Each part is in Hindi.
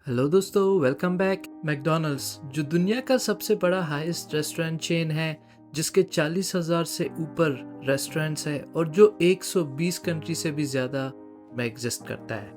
हेलो दोस्तों, वेलकम बैक। मैकडॉनल्ड्स जो दुनिया का सबसे बड़ा हाईएस्ट रेस्टोरेंट चेन है, जिसके 40,000 से ऊपर रेस्टोरेंट्स हैं और जो 120 कंट्री से भी ज़्यादा में एग्जिस्ट करता है।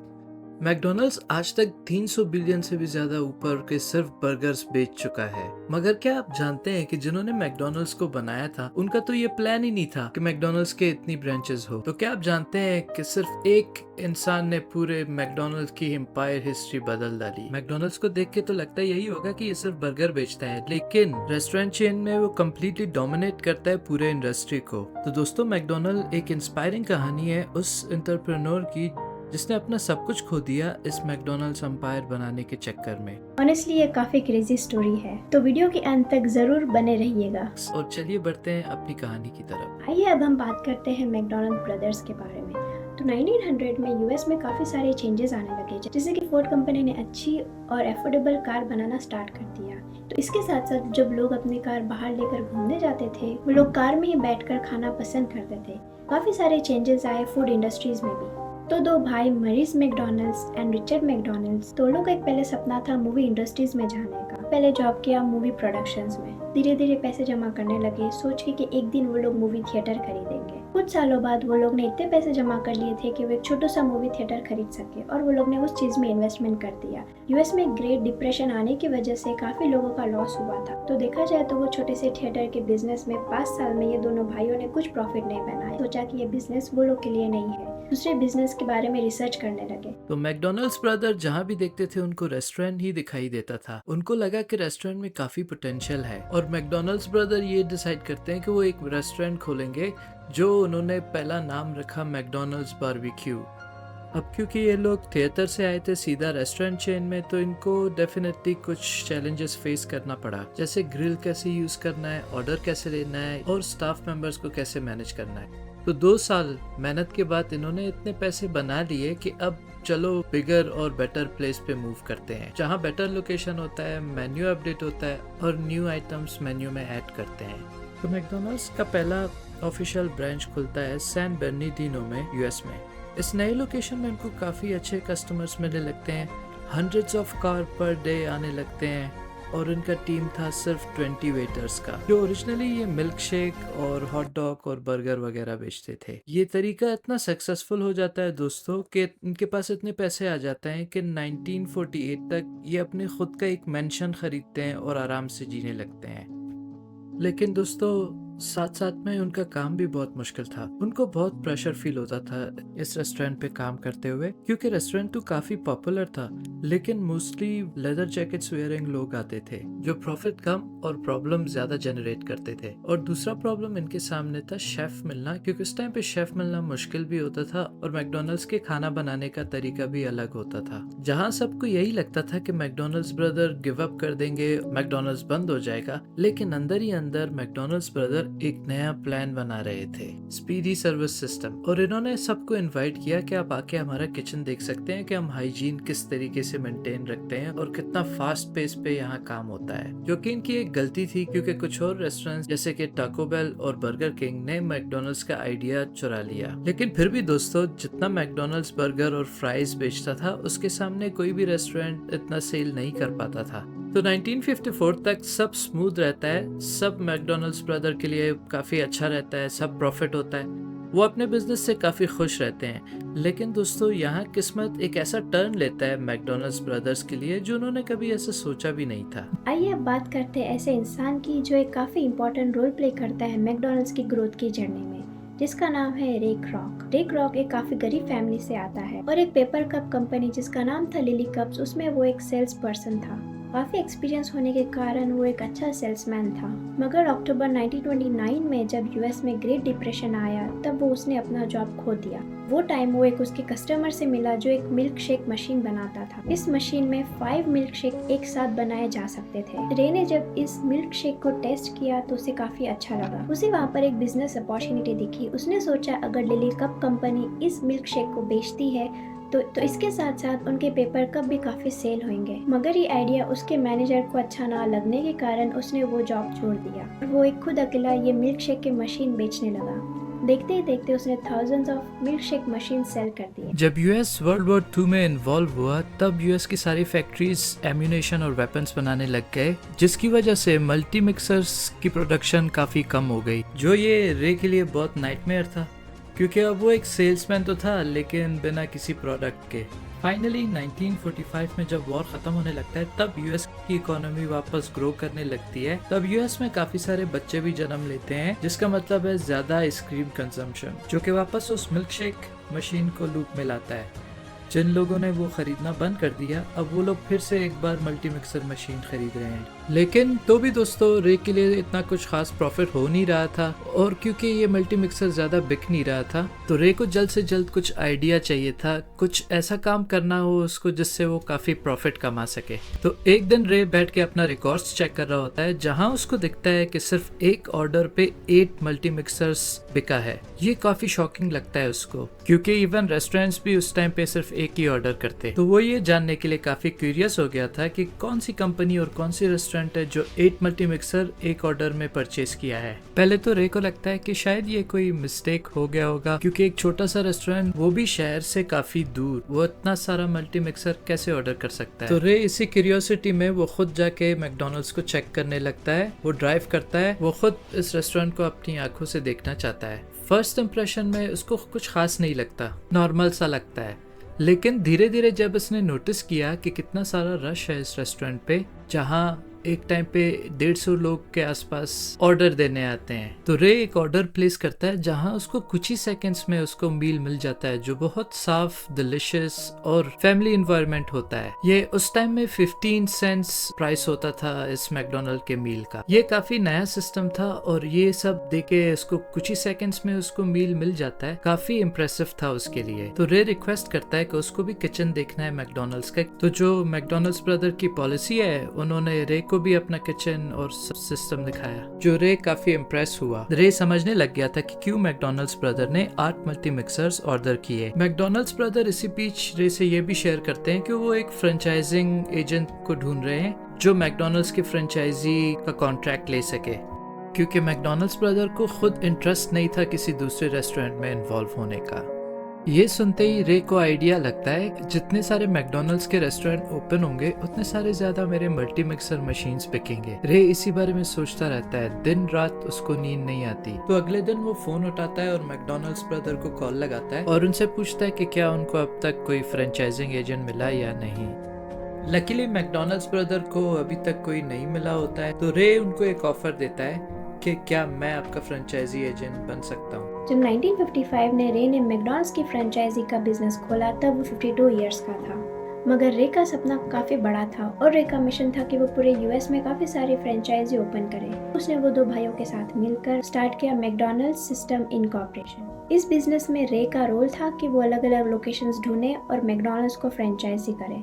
मैकडॉनल्ड्स आज तक 300 बिलियन से भी ज्यादा ऊपर के सिर्फ बर्गर्स बेच चुका है। मगर क्या आप जानते हैं कि जिन्होंने मैकडॉनल्ड्स को बनाया था, उनका तो ये प्लान ही नहीं था कि मैकडॉनल्ड्स के इतनी ब्रांचेस हो। तो क्या आप जानते हैं कि सिर्फ एक इंसान ने पूरे मैकडॉनल्ड्स की एम्पायर हिस्ट्री बदल डाली। मैकडॉनल्ड्स को देख के तो लगता है यही होगा कि ये सिर्फ बर्गर बेचता है, लेकिन रेस्टोरेंट चेन में वो कम्प्लीटली डोमिनेट करता है पूरे इंडस्ट्री को। तो दोस्तों, मैकडॉनल्ड एक इंस्पायरिंग कहानी है उस एंटरप्रेन्योर की जिसने अपना सब कुछ खो दिया इस मैकडॉनल्ड्स एम्पायर बनाने के चक्कर में। ऑनेस्टली ये काफी क्रेजी स्टोरी है, तो वीडियो के अंत तक जरूर बने रहिएगा। और चलिए बढ़ते हैं अपनी कहानी की तरफ। आइए अब हम बात करते हैं मैकडोनाल्ड ब्रदर्स के बारे में। तो 1900 में यूएस में काफी सारे चेंजेस आने लगे, जैसे कि फोर्ड कंपनी ने अच्छी और एफोर्डेबल कार बनाना स्टार्ट कर दिया। तो इसके साथ साथ जब लोग अपनी कार बाहर लेकर घूमने जाते थे, वो लोग कार में ही बैठकर खाना पसंद करते थे। काफी सारे चेंजेस आए फूड इंडस्ट्रीज में भी। तो दो भाई मरीज मैकडॉनल्ड्स एंड रिचर्ड मैकडॉनल्ड्स, दोनों का एक पहले सपना था मूवी इंडस्ट्रीज में जाने का। पहले जॉब किया मूवी प्रोडक्शंस में, धीरे धीरे पैसे जमा करने लगे, सोच के कि एक दिन वो लोग मूवी थिएटर खरीदेंगे। कुछ सालों बाद वो लोग ने इतने पैसे जमा कर लिए थे कि वो एक छोटा सा मूवी थिएटर खरीद सके, और वो लोग ने उस चीज में इन्वेस्टमेंट कर दिया। यूएस में ग्रेट डिप्रेशन आने की वजह से काफी लोगों का लॉस हुआ था। तो देखा जाए तो वो छोटे से थिएटर के बिजनेस में 5 साल में ये दोनों भाइयों ने कुछ प्रॉफिट नहीं बनाया। सोचा कि ये बिजनेस वो लोग के लिए नहीं है, दूसरे बिजनेस के बारे में रिसर्च करने लगे। तो मैकडॉनल्ड्स ब्रदर जहाँ भी देखते थे उनको रेस्टोरेंट ही दिखाई देता था। उनको लगा कि रेस्टोरेंट में काफी पोटेंशियल है, और मैकडॉनल्ड्स ब्रदर ये डिसाइड करते हैं कि वो एक रेस्टोरेंट खोलेंगे, जो उन्होंने पहला नाम रखा मैकडॉनल्ड्स बारबेक्यू। अब क्योंकि ये लोग थिएटर से आए थे सीधा रेस्टोरेंट चेन में, तो इनको डेफिनेटली कुछ चैलेंजेस फेस करना पड़ा, जैसे ग्रिल कैसे यूज करना है, ऑर्डर कैसे लेना है, और स्टाफ मेंबर्स को कैसे मैनेज करना है। तो 2 साल मेहनत के बाद इन्होंने इतने पैसे बना लिए कि अब चलो बिगर और बेटर प्लेस पे मूव करते हैं, जहाँ बेटर लोकेशन होता है, मेन्यू अपडेट होता है और न्यू आइटम्स मेन्यू में ऐड करते हैं। तो मैकडॉनल्ड्स का पहला ऑफिशियल ब्रांच खुलता है सैन बर्नार्डिनो में, यूएस में। इस नए लोकेशन में इनको काफ़ी अच्छे कस्टमर्स मिलने लगते हैं, hundreds of car per day आने लगते हैं, और इनका टीम था सिर्फ 20 वेटर्स का, जो ओरिजिनली ये मिल्क शेक और हॉट डॉग और बर्गर वगैरह बेचते थे। ये तरीका इतना सक्सेसफुल हो जाता है दोस्तों कि इनके पास इतने पैसे आ जाते हैं कि 1948 तक ये अपने खुद का एक मेंशन खरीदते हैं और आराम से जीने लगते हैं। लेकिन दोस्तों, साथ साथ में उनका काम भी बहुत मुश्किल था। उनको बहुत प्रेशर फील होता था इस रेस्टोरेंट पे काम करते हुए, क्योंकि रेस्टोरेंट तो काफी पॉपुलर था, लेकिन मोस्टली लेदर जैकेट्स वेयरिंग लोग आते थे, जो प्रॉफिट कम और प्रॉब्लम ज्यादा जनरेट करते थे। और दूसरा प्रॉब्लम इनके सामने था शेफ मिलना, क्योंकि उस टाइम पे शेफ मिलना मुश्किल भी होता था, और मैकडॉनल्ड्स के खाना बनाने का तरीका भी अलग होता था। जहाँ सबको यही लगता था कि मैकडॉनल्ड्स ब्रदर गिव अप कर देंगे, मैकडॉनल्ड्स बंद हो जाएगा, लेकिन अंदर ही अंदर मैकडॉनल्ड्स ब्रदर एक नया प्लान बना रहे थे, स्पीडी सर्विस सिस्टम। और इन्होंने सबको इनवाइट किया कि आप आके हमारा किचन देख सकते हैं कि हम हाइजीन किस तरीके से मेंटेन रखते हैं और कितना फास्ट पेस पे यहाँ काम होता है, जो कि इनकी एक गलती थी, क्योंकि कुछ और रेस्टोरेंट्स जैसे कि टाको बेल और बर्गर किंग ने मैकडॉनल्ड्स का आइडिया चुरा लिया। लेकिन फिर भी दोस्तों, जितना मैकडॉनल्ड्स बर्गर और फ्राइज बेचता था, उसके सामने कोई भी रेस्टोरेंट इतना सेल नहीं कर पाता था। तो 1954 तक सब स्मूथ रहता है, सब मैकडॉनल्ड्स ब्रदर के लिए काफ़ी अच्छा रहता है, सब प्रॉफिट होता है, वो अपने बिजनेस से काफ़ी खुश रहते हैं। लेकिन दोस्तों, यहाँ किस्मत एक ऐसा टर्न लेता है मैकडॉनल्ड्स ब्रदर्स के लिए, जो उन्होंने कभी ऐसा सोचा भी नहीं था। आइए अब बात करते हैं ऐसे इंसान की जो एक काफी इंपॉर्टेंट रोल प्ले करता है मैकडॉनल्ड्स की ग्रोथ की जर्नी में, जिसका नाम है रे क्रॉक। रे क्रॉक एक काफी गरीब फैमिली से आता है, और एक पेपर कप कंपनी जिसका नाम था लिली कप्स, उसमें वो एक सेल्स पर्सन था। काफी एक्सपीरियंस होने के कारण वो एक अच्छा सेल्समैन था। मगर अक्टूबर 1929 में जब यूएस में ग्रेट डिप्रेशन आया, तब वो उसने अपना जॉब खो दिया। वो टाइम वो एक उसके कस्टमर से मिला जो एक मिल्क शेक मशीन बनाता था। इस मशीन में 5 मिल्क शेक एक साथ बनाए जा सकते थे। रे ने जब इस मिल्क शेक को टेस्ट किया तो उसे काफी अच्छा लगा। उसे वहाँ पर एक बिजनेस अपॉर्चुनिटी दिखी। उसने सोचा अगर लिली कप कंपनी इस मिल्क शेक को बेचती है तो इसके साथ साथ उनके पेपर कप भी काफी सेल होंगे। मगर ये आइडिया उसके मैनेजर को अच्छा ना लगने के कारण उसने वो जॉब छोड़ दिया, और वो एक खुद अकेला ये मिल्क शेक की मशीन बेचने लगा। देखते ही देखते उसने thousands of milkshake machine sell कर दिए। जब यूएस वर्ल्ड वॉर 2 में इन्वॉल्व हुआ तब यूएस की सारी फैक्ट्रीज एम्यूनेशन और वेपन्स बनाने लग गए, जिसकी वजह से मल्टी मिक्सर्स की प्रोडक्शन काफी कम हो गई, जो ये रे के लिए बहुत नाइटमेयर था, क्योंकि अब वो एक सेल्समैन तो था लेकिन बिना किसी प्रोडक्ट के। फाइनली 1945 में जब वॉर खत्म होने लगता है तब यूएस की इकोनॉमी वापस ग्रो करने लगती है। तब यूएस में काफी सारे बच्चे भी जन्म लेते हैं, जिसका मतलब है ज्यादा आइसक्रीम कंजम्पशन, जो कि वापस उस मिल्क शेक मशीन को लूप में लाता है। जिन लोगों ने वो खरीदना बंद कर दिया, अब वो लोग फिर से एक बार मल्टी मिक्सर मशीन खरीद रहे हैं। लेकिन तो भी दोस्तों, रे के लिए इतना कुछ खास प्रॉफिट हो नहीं रहा था, और क्योंकि ये मल्टी मिक्सर ज्यादा बिक नहीं रहा था तो रे को जल्द से जल्द कुछ आइडिया चाहिए था, कुछ ऐसा काम करना हो उसको जिससे वो काफी प्रॉफिट कमा सके। तो एक दिन रे बैठ के अपना रिकॉर्ड्स चेक कर रहा होता है, जहां उसको दिखता है कि सिर्फ एक ऑर्डर पे 8 मल्टी मिक्सर्स बिका है। ये काफी शॉकिंग लगता है उसको, क्योंकि इवन रेस्टोरेंट्स भी उस टाइम पे सिर्फ एक ही ऑर्डर करते। तो वो ये जानने के लिए काफी क्यूरियस हो गया था कि कौन सी कंपनी और कौन सी रेस्टोरेंट है जो 8 मल्टी मिक्सर एक ऑर्डर में परचेज किया है। पहले तो रे को लगता है कि शायद ये कोई मिस्टेक हो गया होगा, क्योंकि एक छोटा सा रेस्टोरेंट, वो भी शहर से काफी दूर, वो इतना सारा मल्टी मिक्सर कैसे ऑर्डर कर सकता है। तो रे इसी क्यूरियोसिटी में वो खुद जाके मैकडोनल्ड्स को चेक करने लगता है। वो ड्राइव करता है, वो खुद इस रेस्टोरेंट को अपनी आंखों से देखना चाहता है। फर्स्ट इंप्रेशन में उसको कुछ खास नहीं लगता, नॉर्मल सा लगता है, लेकिन धीरे धीरे जब उसने नोटिस किया कि कितना सारा रश है इस रेस्टोरेंट पे, जहाँ एक टाइम पे 150 लोग के आसपास ऑर्डर देने आते हैं, तो रे एक ऑर्डर प्लेस करता है जहां उसको कुछ ही सेकंड्स में उसको मील मिल जाता है, जो बहुत साफ, डिलिशियस और फैमिली एनवायरनमेंट होता है। ये उस टाइम में 15 सेंट्स प्राइस होता था इस मैकडोनल्ड के मील का। ये काफी नया सिस्टम था, और ये सब देके उसको कुछ ही सेकंड्स में उसको मील मिल जाता है, काफी इम्प्रेसिव था उसके लिए। तो रे रिक्वेस्ट करता है कि उसको भी किचन देखना है मैकडोनल्ड्स का। तो जो मैकडोनल्ड्स ब्रदर की पॉलिसी है, उन्होंने रे को भी अपना किचन और सब सिस्टम दिखाया, जो रे काफी इम्प्रेस हुआ। रे समझने लग गया था कि क्यों मैकडोनल्ड्स ब्रदर ने 8 मल्टी मिक्सर्स ऑर्डर किए। मैकडोनल्ड्स ब्रदर इसी बीच रे से ये भी शेयर करते हैं कि वो एक फ्रेंचाइजिंग एजेंट को ढूंढ रहे हैं जो मैकडोनल्ड्स की फ्रेंचाइजी का कॉन्ट्रैक्ट ले सके, क्योंकि मैकडोनल्ड्स ब्रदर को खुद इंटरेस्ट नहीं था किसी दूसरे रेस्टोरेंट में इन्वॉल्व होने का। ये सुनते ही रे को आइडिया लगता है, जितने सारे मैकडोनल्ड्स के रेस्टोरेंट ओपन होंगे उतने सारे ज्यादा मेरे मल्टी मिक्सर मशीन्स बिकेंगे। रे इसी बारे में सोचता रहता है, दिन रात उसको नींद नहीं आती। तो अगले दिन वो फोन उठाता है और मैकडोनल्ड्स ब्रदर को कॉल लगाता है और उनसे पूछता है कि क्या उनको अब तक कोई फ्रेंचाइजिंग एजेंट मिला या नहीं। लकीली मैकडोनल्ड्स ब्रदर को अभी तक कोई नहीं मिला होता है, तो रे उनको एक ऑफर देता है कि क्या मैं आपका फ्रेंचाइजी एजेंट बन सकता हूँ। जब 1955 में रे ने मैकडॉनल्ड्स की फ्रेंचाइजी का बिजनेस खोला, तब वो 52 इयर्स का था। मगर रे का सपना काफ़ी बड़ा था, और रे का मिशन था कि वो पूरे यूएस में काफ़ी सारी फ्रेंचाइजी ओपन करे। उसने वो 2 भाइयों के साथ मिलकर स्टार्ट किया मैकडॉनल्ड्स सिस्टम इनकॉर्पोरेशन। इस बिजनेस में रे का रोल था कि वो अलग अलग लोकेशंस ढूंढे और मैकडॉनल्ड्स को फ्रेंचाइजी करे,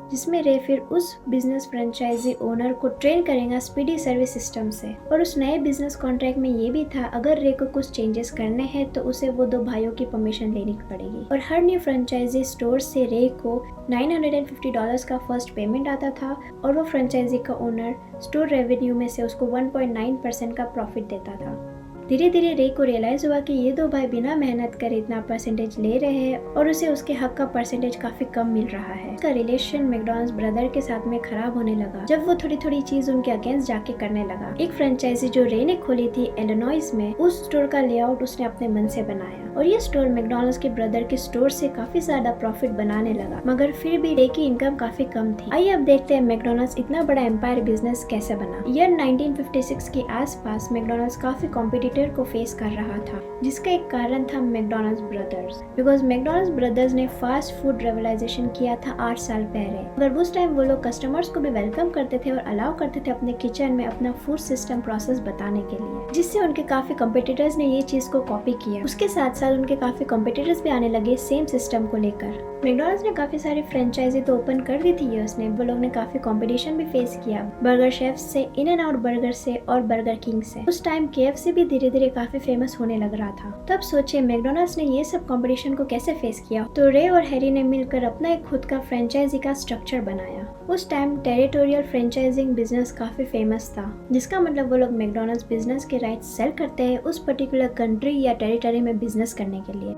जिसमें रे फिर उस बिजनेस फ्रेंचाइजी ओनर को ट्रेन करेगा स्पीडी सर्विस सिस्टम से। और उस नए बिजनेस कॉन्ट्रैक्ट में ये भी था, अगर रे को कुछ चेंजेस करने हैं तो उसे वो 2 भाइयों की परमिशन लेनी पड़ेगी। और हर न्यू फ्रेंचाइजी स्टोर से रे को $950 का फर्स्ट पेमेंट आता था, और वो फ्रेंचाइजी का ओनर स्टोर रेवेन्यू में से उसको 1.9% का प्रॉफिट देता था। धीरे धीरे रे को रियलाइज हुआ कि ये 2 भाई बिना मेहनत करे इतना परसेंटेज ले रहे हैं, और उसे उसके हक का परसेंटेज काफी कम मिल रहा है। उसका रिलेशन मैकडॉनल्ड्स ब्रदर के साथ में खराब होने लगा जब वो थोड़ी थोड़ी चीज उनके अगेंस्ट जाके करने लगा। एक फ्रेंचाइजी जो रे ने खोली थी इलिनॉइस में, उस स्टोर का लेआउट उसने अपने मन से बनाया, और ये स्टोर मैकडॉनल्ड्स के ब्रदर के स्टोर से काफी ज्यादा प्रॉफिट बनाने लगा। मगर फिर भी रे की इनकम काफी कम थी। आइए अब देखते हैं मैकडॉनल्ड्स इतना बड़ा एम्पायर बिजनेस कैसे बना। ईयर 1956 के आसपास मैकडॉनल्ड्स काफी कॉम्पिटिटर को फेस कर रहा था, जिसका एक कारण था McDonald's brothers. Because McDonald's brothers ने फास्ट फूड रेवलाइजेशन किया था 8 साल पहले, मगर उस टाइम वो लोग कस्टमर्स को भी वेलकम करते थे और अलाउ करते थे अपने किचन में अपना फूड सिस्टम प्रोसेस बताने के लिए, जिससे उनके काफी कॉम्पिटिटर्स ने ये चीज को कॉपी किया। उसके साथ साथ उनके काफी कॉम्पिटिटर्स भी आने लगे सेम सिस्टम को लेकर। मैकडॉनल्ड्स ने काफी सारी फ्रेंचाइजी तो ओपन कर दी थी यूएस ने, वो लोग ने काफी कंपटीशन भी फेस किया बर्गर शेफ से, इन एंड आउट बर्गर से और बर्गर किंग से। उस टाइम केएफसी भी धीरे धीरे काफी फेमस होने लग रहा था। तब सोचे मैकडॉनल्ड्स ने ये सब कंपटीशन को कैसे फेस किया, तो रे और हैरी ने मिलकर अपना एक खुद का फ्रेंचाइजी का स्ट्रक्चर बनाया। उस टाइम टेरिटोरियल फ्रेंचाइजिंग बिजनेस काफ़ी फेमस था, जिसका मतलब वो लोग मैकडोनल्ड्स बिजनेस के राइट्स सेल करते हैं उस पर्टिकुलर कंट्री या टेरिटरी में बिजनेस करने के लिए।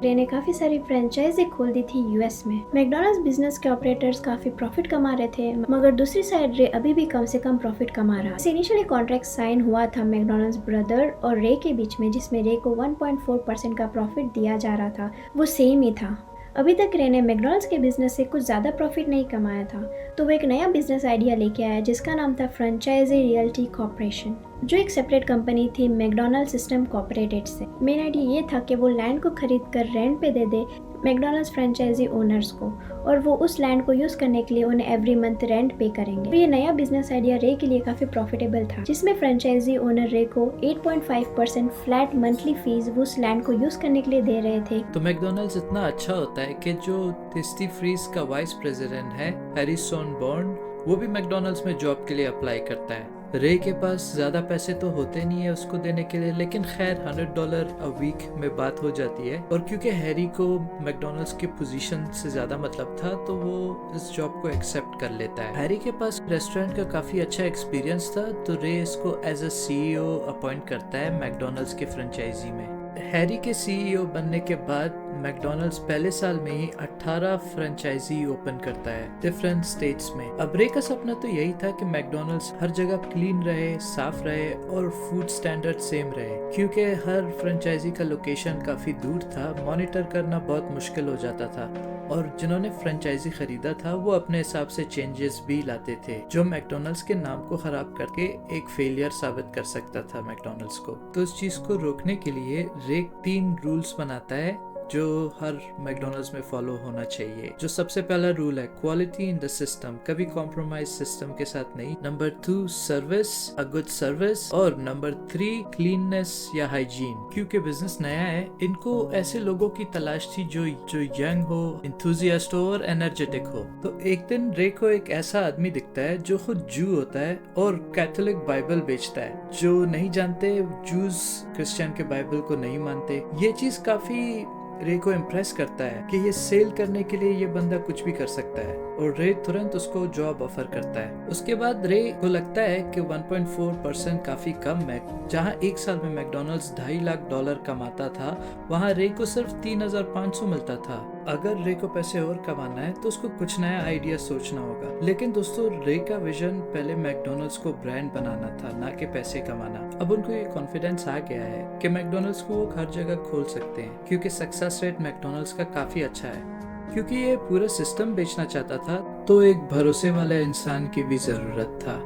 रे ने काफ़ी सारी फ्रेंचाइजी खोल दी थी यूएस में। मैकडोनल्ड्स बिजनेस के ऑपरेटर्स काफ़ी प्रॉफिट कमा रहे थे, मगर दूसरी साइड रे अभी भी कम से कम प्रॉफिट कमा रहा। इनिशियली कॉन्ट्रैक्ट साइन हुआ था मैकडोनल्ड्स ब्रदर और रे के बीच में, जिसमें रे को 1.4% का प्रॉफिट दिया जा रहा था, वो सेम ही था। अभी तक रे ने मैकडोनल्ड्स के बिजनेस से कुछ ज़्यादा प्रॉफिट नहीं कमाया था, तो वो एक नया बिजनेस आइडिया लेके आया जिसका नाम था फ्रेंचाइजी रियल्टी कॉर्पोरेशन, जो एक सेपरेट कंपनी थी मैकडोनल्ड सिस्टम कॉर्पोरेटेड से। मेन आइडिया ये था कि वो लैंड को खरीद कर रेंट पे दे दे मैकडोनल्ड्स फ्रेंचाइजी ओनर्स को, और वो उस लैंड को यूज़ करने के लिए उन्हें एवरी मंथ रेंट पे करेंगे। तो ये नया बिजनेस आइडिया रे के लिए काफ़ी प्रॉफिटेबल था, जिसमें फ्रेंचाइजी ओनर रे को 8.5% फ्लैट मंथली फीस वो उस लैंड को यूज़ करने के लिए दे रहे थे। तो मैकडोनल्ड्स इतना अच्छा होता है कि जो टेस्टी फ्रीज का वाइस प्रेसिडेंट है हैरिसन बॉर्न, वो भी मैकडोनल्ड्स में जॉब के लिए अप्लाई करता है। रे के पास ज़्यादा पैसे तो होते नहीं है उसको देने के लिए, लेकिन खैर $100 अ वीक में बात हो जाती है। और क्योंकि हैरी को मैकडोनल्ड्स की पोजीशन से ज़्यादा मतलब था, तो वो इस जॉब को एक्सेप्ट कर लेता है। हैरी के पास रेस्टोरेंट का काफ़ी अच्छा एक्सपीरियंस था, तो रे इसको एज अ CEO अपॉइंट करता है मैकडोनल्ड्स के फ्रेंचाइजी में। हैरी के CEO बनने के बाद मैकडोनल्ड्स पहले साल में ही 18 फ्रेंचाइजी ओपन करता है डिफरेंट स्टेट्स में। अब रे का सपना तो यही था कि मैकडोनल्ड्स हर जगह क्लीन रहे, साफ रहे और फूड स्टैंडर्ड सेम रहे। क्योंकि हर फ्रेंचाइजी का लोकेशन काफी दूर था, मॉनिटर करना बहुत मुश्किल हो जाता था, और जिन्होंने फ्रेंचाइजी खरीदा था वो अपने हिसाब से चेंजेस भी लाते थे, जो मैकडोनल्ड्स के नाम को खराब करके एक फेलियर साबित कर सकता था मैकडोनल्ड्स को। तो इस चीज को रोकने के लिए रे 3 रूल्स बनाता है जो हर मैकडोनल्ड्स में फॉलो होना चाहिए। जो सबसे पहला रूल है क्वालिटी इन द सिस्टम, कभी कॉम्प्रोमाइज सिस्टम के साथ नहीं। Number 2 service, a good service. और नंबर 3 क्लीननेस या हाइजीन। क्योंकि बिजनेस नया है, इनको ऐसे लोगों की तलाश थी जो यंग हो, इंथुजियास्ट हो और एनर्जेटिक हो। तो एक दिन रे को एक ऐसा आदमी दिखता है जो खुद जू होता है और कैथोलिक बाइबल बेचता है। जो नहीं जानते, जूस क्रिश्चियन के बाइबल को नहीं मानते। ये चीज काफी रे को इम्प्रेस करता है कि ये सेल करने के लिए ये बंदा कुछ भी कर सकता है, और रे तुरंत उसको जॉब ऑफर करता है। उसके बाद रे को लगता है कि 1.4% काफी कम है। जहां एक साल में मैकडोनल्ड्स $2.5 लाख कमाता था, वहां रे को सिर्फ 3,500 मिलता था। अगर रे को पैसे और कमाना है तो उसको कुछ नया आइडिया सोचना होगा। लेकिन दोस्तों, रे का विजन पहले मैकडोनल्ड्स को ब्रांड बनाना था, ना कि पैसे कमाना। अब उनको ये कॉन्फिडेंस आ गया है कि मैकडोनल्ड्स को वो हर जगह खोल सकते हैं, क्योंकि सक्सेस रेट मैकडोनल्ड्स का काफी अच्छा है। क्योंकि ये पूरा सिस्टम बेचना चाहता था, तो एक भरोसे वाले इंसान की भी जरूरत था।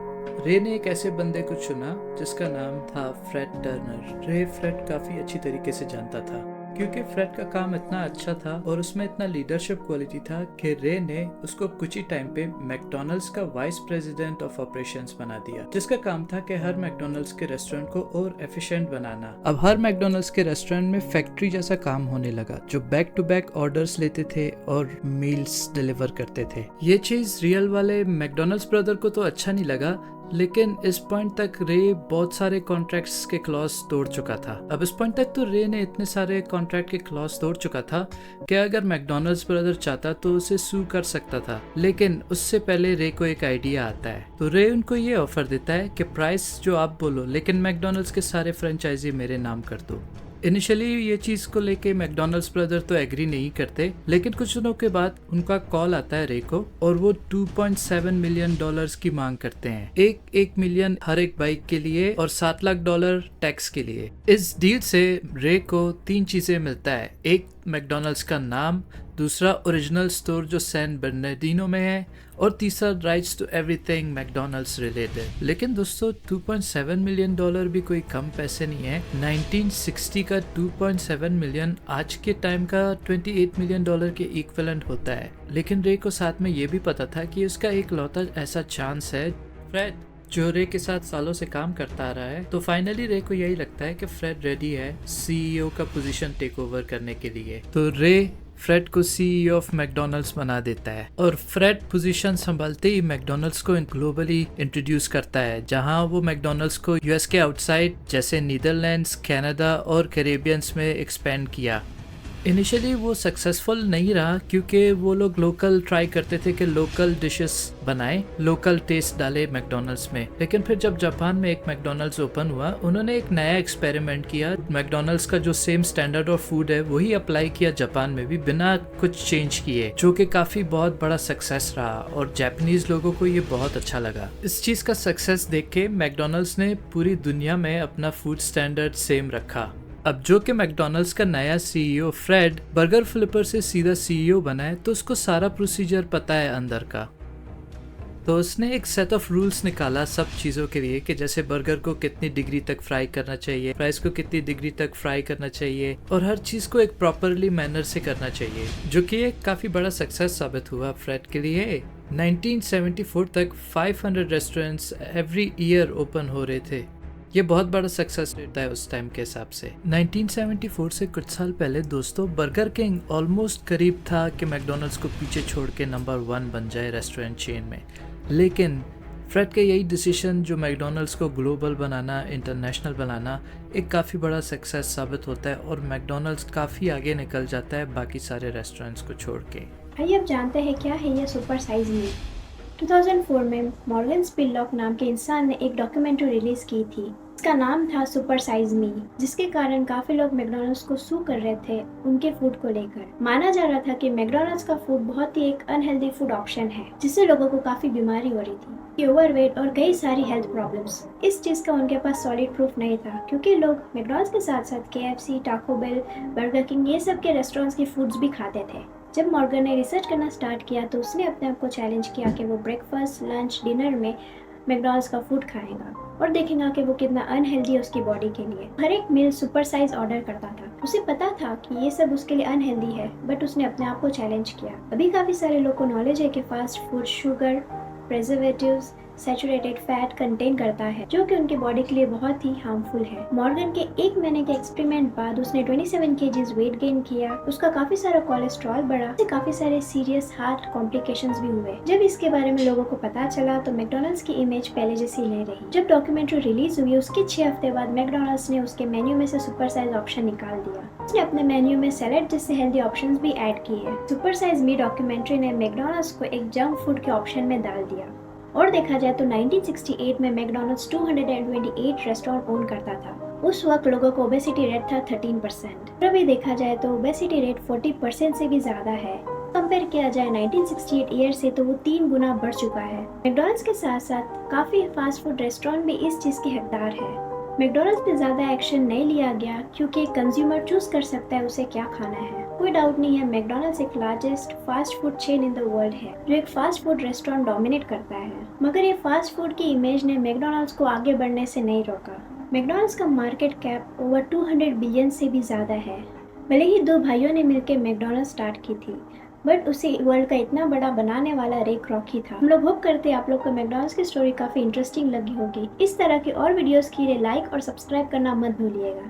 रे ने एक ऐसे बंदे को चुना जिसका नाम था फ्रेड टर्नर। रे फ्रेड काफी अच्छी तरीके से जानता था, क्योंकि फ्रेड का काम इतना अच्छा था और उसमें इतना लीडरशिप क्वालिटी था कि रे ने उसको कुछ ही टाइम पे मैकडोनल्ड्स का वाइस प्रेसिडेंट ऑफ ऑपरेशंस बना दिया, जिसका काम था कि हर मैकडोनल्ड्स के रेस्टोरेंट को और एफिशिएंट बनाना। अब हर मैकडोनल्ड्स के रेस्टोरेंट में फैक्ट्री जैसा काम होने लगा, जो बैक टू बैक ऑर्डर्स लेते थे और मील्स डिलीवर करते थे। ये चीज रियल वाले मैकडोनल्ड्स ब्रदर को तो अच्छा नहीं लगा, लेकिन इस पॉइंट तक रे बहुत सारे कॉन्ट्रैक्ट्स के क्लॉज तोड़ चुका था। अब इस पॉइंट तक तो रे ने इतने सारे कॉन्ट्रैक्ट के क्लॉज तोड़ चुका था कि अगर मैकडोनल्ड्स ब्रदर चाहता तो उसे सू कर सकता था। लेकिन उससे पहले रे को एक आइडिया आता है। तो रे उनको ये ऑफर देता है कि प्राइस जो आप बोलो, लेकिन मैकडोनल्ड्स के सारे फ्रेंचाइजी मेरे नाम कर दो। इनिशियली ये चीज को लेके मैकडोनल्ड्स ब्रदर तो एग्री नहीं करते, लेकिन कुछ दिनों के बाद उनका कॉल आता है रे को, और वो $2.7 मिलियन की मांग करते हैं। एक मिलियन हर एक बाइक के लिए और $7 लाख टैक्स के लिए। इस डील से रे को 3 चीजें मिलता है। एक, मैकडोनल्ड्स का नाम, दूसरा ओरिजिनल स्टोर जो सैन बर्नार्डिनो में है, और तीसरा rights to everything McDonald's related. लेकिन दोस्तों, $2.7 मिलियन भी कोई कम पैसे नहीं है। 1960 का 2.7 मिलियन आज के टाइम का $28 मिलियन के इक्विवेलेंट होता है। लेकिन रे को साथ में ये भी पता था कि उसका एक लौता ऐसा चांस है, फ्रेड, जो रे के साथ सालों से काम करता आ रहा है। तो फाइनली रे को यही लगता है कि फ्रेड रेडी है CEO का पोजीशन टेक ओवर करने के लिए। तो रे फ्रेड को CEO ऑफ मैकडोनल्ड्स बना देता है, और फ्रेड पोजीशन संभालते ही मैकडोनल्ड्स को ग्लोबली इंट्रोड्यूस करता है, जहां वो मैकडोनल्ड्स को US के आउटसाइड जैसे नीदरलैंड्स, कनाडा और कैरेबियंस में एक्सपेंड किया। इनिशियली वो सक्सेसफुल नहीं रहा क्योंकि वो लोग लोकल ट्राई करते थे कि लोकल डिशेस बनाएं, लोकल टेस्ट डाले मैकडोनल्ड्स में। लेकिन फिर जब जापान में एक मैकडोनल्ड्स ओपन हुआ, उन्होंने एक नया एक्सपेरिमेंट किया। मैकडोनल्ड्स का जो सेम स्टैंडर्ड ऑफ फूड है वही अप्लाई किया जापान में भी बिना कुछ चेंज किए, जो कि काफी बहुत बड़ा सक्सेस रहा और जापानीज लोगों को ये बहुत अच्छा लगा। इस चीज का सक्सेस देख के मैकडोनल्ड्स ने पूरी दुनिया में अपना फूड स्टैंडर्ड सेम रखा। अब जो कि मैकडोनल्ड्स का नया सीईओ फ्रेड बर्गर फ्लिपर से सीधा सीईओ बना है, तो उसको सारा प्रोसीजर पता है अंदर का। तो उसने एक सेट ऑफ रूल्स निकाला सब चीज़ों के लिए कि जैसे बर्गर को कितनी डिग्री तक फ्राई करना चाहिए, फ्राइज को कितनी डिग्री तक फ्राई करना चाहिए और हर चीज़ को एक प्रॉपरली मैनर से करना चाहिए, जो कि एक काफ़ी बड़ा सक्सेस साबित हुआ फ्रेड के लिए। 1974 तक 500 रेस्टोरेंट्स एवरी ईयर ओपन हो रहे थे। ये बहुत बड़ा सक्सेस रेट है उस टाइम के हिसाब से। 1974 से कुछ साल पहले दोस्तों, बर्गर किंग ऑलमोस्ट करीब था कि मैकडोनल्ड्स को पीछे छोड़ के नंबर 1 बन जाए रेस्टोरेंट चेन में। लेकिन फ्रेड का यही डिसीजन, जो मैकडोनल्ड्स को ग्लोबल बनाना, इंटरनेशनल बनाना, एक काफ़ी बड़ा सक्सेस साबित होता है और मैकडोनल्ड्स काफ़ी आगे निकल जाता है बाकी सारे रेस्टोरेंट्स को छोड़ के। आइए अब जानते हैं क्या है ये सुपर साइज मी। 2004 में मॉर्गन स्पिलॉक नाम के इंसान ने एक डॉक्यूमेंट्री रिलीज की थी। इसका नाम था सुपर साइज मी, जिसके कारण काफी लोग मैकडोनल्ड्स को सू कर रहे थे उनके फूड को लेकर। माना जा रहा था कि मैकडोनल्ड्स का फूड बहुत ही एक अनहेल्दी फूड ऑप्शन है, जिससे लोगों को काफी बीमारी हो रही थी, ओवरवेट और कई सारी हेल्थ प्रॉब्लम्स। इस चीज का उनके पास सॉलिड प्रूफ नहीं था, क्योंकि लोग मैकडोनल्ड्स के साथ साथ KFC, Taco Bell, burger king ये सब के रेस्टोरेंट्स के फूड्स भी खाते थे। जब मॉर्गन ने रिसर्च करना स्टार्ट किया तो उसने अपने आप को चैलेंज किया कि वो ब्रेकफास्ट, लंच, डिनर में मैकडोनल्ड्स का फूड खाएगा और देखेगा कि वो कितना अनहेल्दी है उसकी बॉडी के लिए। हर एक मील सुपर साइज ऑर्डर करता था। उसे पता था कि ये सब उसके लिए अनहेल्दी है, बट उसने अपने आप को चैलेंज किया। अभी काफी सारे लोग को नॉलेज है कि fast food sugar, preservatives, saturated fat contain करता है, जो कि उनके बॉडी के लिए बहुत ही हार्मफुल है। मॉर्गन के 1 महीने के एक्सपेरिमेंट बाद उसने 27 kg वेट गेन किया। उसका काफी सारा कोलेस्ट्रॉल बढ़ा, उससे काफी सारे सीरियस हार्ट कॉम्प्लिकेशंस भी हुए। जब इसके बारे में लोगों को पता चला तो मैकडोनल्ड्स की इमेज पहले जैसी नहीं रही। जब डॉक्यूमेंट्री रिलीज हुई उसके 6 हफ्ते बाद मैकडोनल्ड्स ने उसके मेन्यू में से सुपर साइज ऑप्शन निकाल दिया। उसने अपने मेन्यू में सैलेड जैसे हेल्दी ऑप्शंस भी ऐड किए। सुपर साइज मी डॉक्यूमेंट्री ने मैकडोनल्ड्स को एक जंक फूड के ऑप्शन में डाल दिया। और देखा जाए तो 1968 में मैकडोनल्ड्स 228 रेस्टोरेंट ओन करता था। उस वक्त लोगों को ओबेसिटी रेट था 13%। अभी देखा जाए तो ओबेसिटी रेट 40% से भी ज्यादा है। कंपेयर किया जाए 1968 ईयर से तो वो 3 गुना बढ़ चुका है। मैकडोनल्ड्स के साथ साथ काफी फास्ट फूड रेस्टोरेंट भी इस चीज के हकदार है। मैकडोनल्ड्स पे ज्यादा एक्शन नहीं लिया गया क्योंकि कंज्यूमर चूज कर सकता है उसे क्या खाना है। कोई डाउट नहीं है, मैकडोनल्ड्स एक largest fast food chain in the world है, जो एक फास्ट फूड रेस्टोरेंट डोमिनेट करता है। मगर ये फास्ट फूड की इमेज ने मैकडोनल्ड्स को आगे बढ़ने से नहीं रोका। मैकडोनल्ड्स का मार्केट कैप ओवर 200 बिलियन से भी ज्यादा है। भले ही 2 भाइयों ने मिलकर मैकडोनल्ड्स स्टार्ट की थी, बट उसे वर्ल्ड का इतना बड़ा बनाने वाला रे क्रॉक ही था। हम लोग होप करते हैं आप लोग को मैकडोनल्ड्स की स्टोरी काफी इंटरेस्टिंग लगी होगी। इस तरह की और वीडियोस के लिए लाइक और सब्सक्राइब करना मत भूलिएगा।